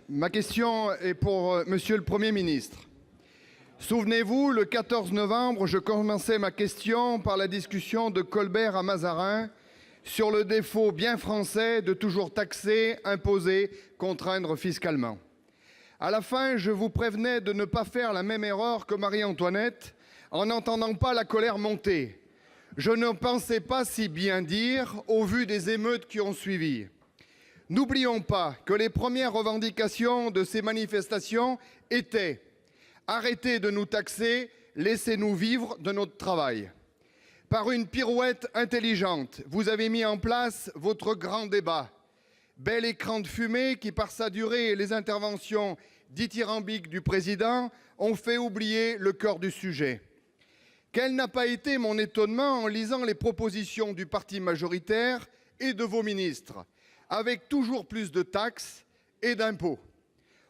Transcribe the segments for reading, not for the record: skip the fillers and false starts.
Ma question est pour Monsieur le Premier ministre. Souvenez-vous, le 14 novembre, je commençais ma question par la discussion de Colbert à Mazarin sur le défaut bien français de toujours taxer, imposer, contraindre fiscalement. À la fin, je vous prévenais de ne pas faire la même erreur que Marie-Antoinette en n'entendant pas la colère monter. Je ne pensais pas si bien dire au vu des émeutes qui ont suivi. N'oublions pas que les premières revendications de ces manifestations étaient « Arrêtez de nous taxer, laissez-nous vivre de notre travail ». Par une pirouette intelligente, vous avez mis en place votre grand débat. Bel écran de fumée qui, par sa durée et les interventions dithyrambiques du président, ont fait oublier le cœur du sujet. Quel n'a pas été mon étonnement en lisant les propositions du parti majoritaire et de vos ministres, avec toujours plus de taxes et d'impôts.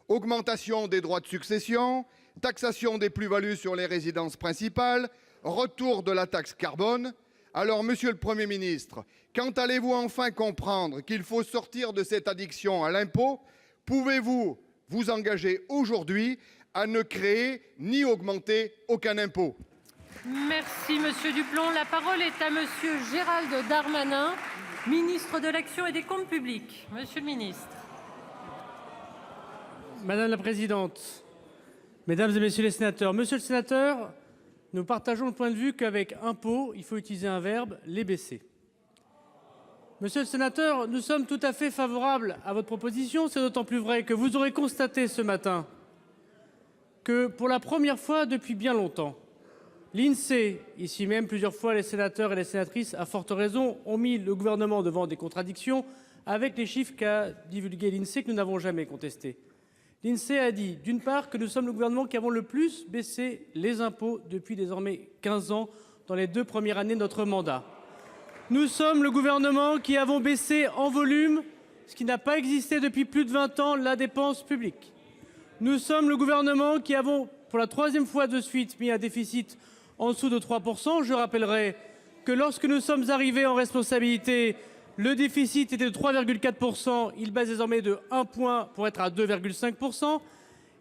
Augmentation des droits de succession, taxation des plus-values sur les résidences principales, retour de la taxe carbone. Alors, Monsieur le Premier ministre, quand allez-vous enfin comprendre qu'il faut sortir de cette addiction à l'impôt? Pouvez-vous vous engager aujourd'hui à ne créer ni augmenter aucun impôt? Merci, Monsieur Duplon. La parole est à Monsieur Gérald Darmanin, ministre de l'Action et des Comptes publics. Monsieur le ministre. Madame la présidente, mesdames et messieurs les sénateurs, monsieur le sénateur, nous partageons le point de vue qu'avec impôt, il faut utiliser un verbe, les baisser. Monsieur le sénateur, nous sommes tout à fait favorables à votre proposition. C'est d'autant plus vrai que vous aurez constaté ce matin que pour la première fois depuis bien longtemps, l'INSEE, ici même plusieurs fois les sénateurs et les sénatrices, à forte raison, ont mis le gouvernement devant des contradictions avec les chiffres qu'a divulgués l'INSEE que nous n'avons jamais contestés. L'INSEE a dit, d'une part, que nous sommes le gouvernement qui avons le plus baissé les impôts depuis désormais 15 ans dans les 2 premières années de notre mandat. Nous sommes le gouvernement qui avons baissé en volume, ce qui n'a pas existé depuis plus de 20 ans, la dépense publique. Nous sommes le gouvernement qui avons, pour la 3e fois de suite, mis un déficit en dessous de 3%. Je rappellerai que lorsque nous sommes arrivés en responsabilité, le déficit était de 3,4%. Il baisse désormais de 1 point pour être à 2,5%.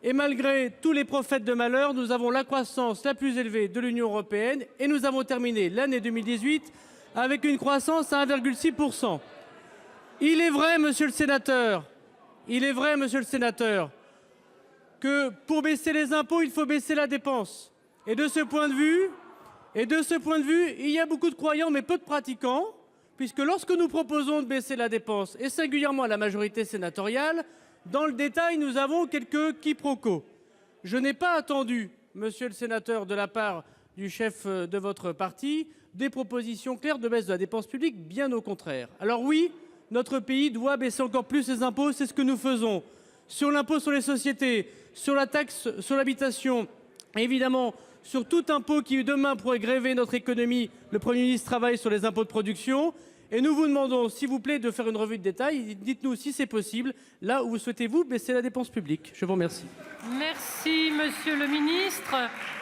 Et malgré tous les prophètes de malheur, nous avons la croissance la plus élevée de l'Union européenne et nous avons terminé l'année 2018 avec une croissance à 1,6%. Il est vrai, monsieur le sénateur, que pour baisser les impôts, il faut baisser la dépense. Et de ce point de vue, il y a beaucoup de croyants mais peu de pratiquants, puisque lorsque nous proposons de baisser la dépense, et singulièrement à la majorité sénatoriale, dans le détail, nous avons quelques quiproquos. Je n'ai pas attendu, monsieur le sénateur, de la part du chef de votre parti, des propositions claires de baisse de la dépense publique, bien au contraire. Alors oui, notre pays doit baisser encore plus ses impôts, c'est ce que nous faisons. Sur l'impôt sur les sociétés, sur la taxe sur l'habitation, évidemment, sur tout impôt qui demain pourrait gréver notre économie, le Premier ministre travaille sur les impôts de production. Et nous vous demandons, s'il vous plaît, de faire une revue de détail. Dites-nous si c'est possible, là où souhaitez-vous baisser la dépense publique. Je vous remercie. Merci, monsieur le ministre.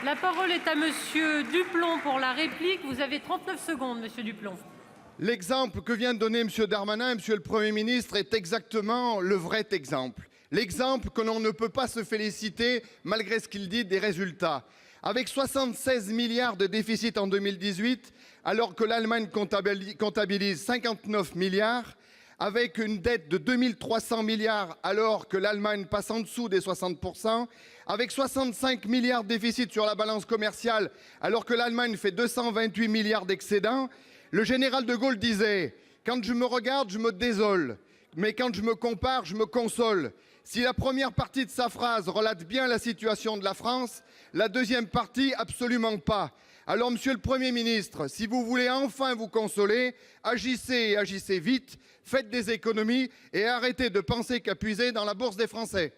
La parole est à monsieur Duplon pour la réplique. Vous avez 39 secondes, monsieur Duplon. L'exemple que vient de donner Monsieur Darmanin, Monsieur le Premier ministre, est exactement le vrai exemple. L'exemple que l'on ne peut pas se féliciter, malgré ce qu'il dit, des résultats. Avec 76 milliards de déficit en 2018, alors que l'Allemagne comptabilise 59 milliards, avec une dette de 2300 milliards, alors que l'Allemagne passe en dessous des 60%, avec 65 milliards de déficit sur la balance commerciale, alors que l'Allemagne fait 228 milliards d'excédents, le général de Gaulle disait « Quand je me regarde, je me désole, mais quand je me compare, je me console ». Si la première partie de sa phrase relate bien la situation de la France, la deuxième partie, absolument pas. Alors, Monsieur le Premier ministre, si vous voulez enfin vous consoler, agissez et agissez vite, faites des économies et arrêtez de penser qu'à puiser dans la bourse des Français.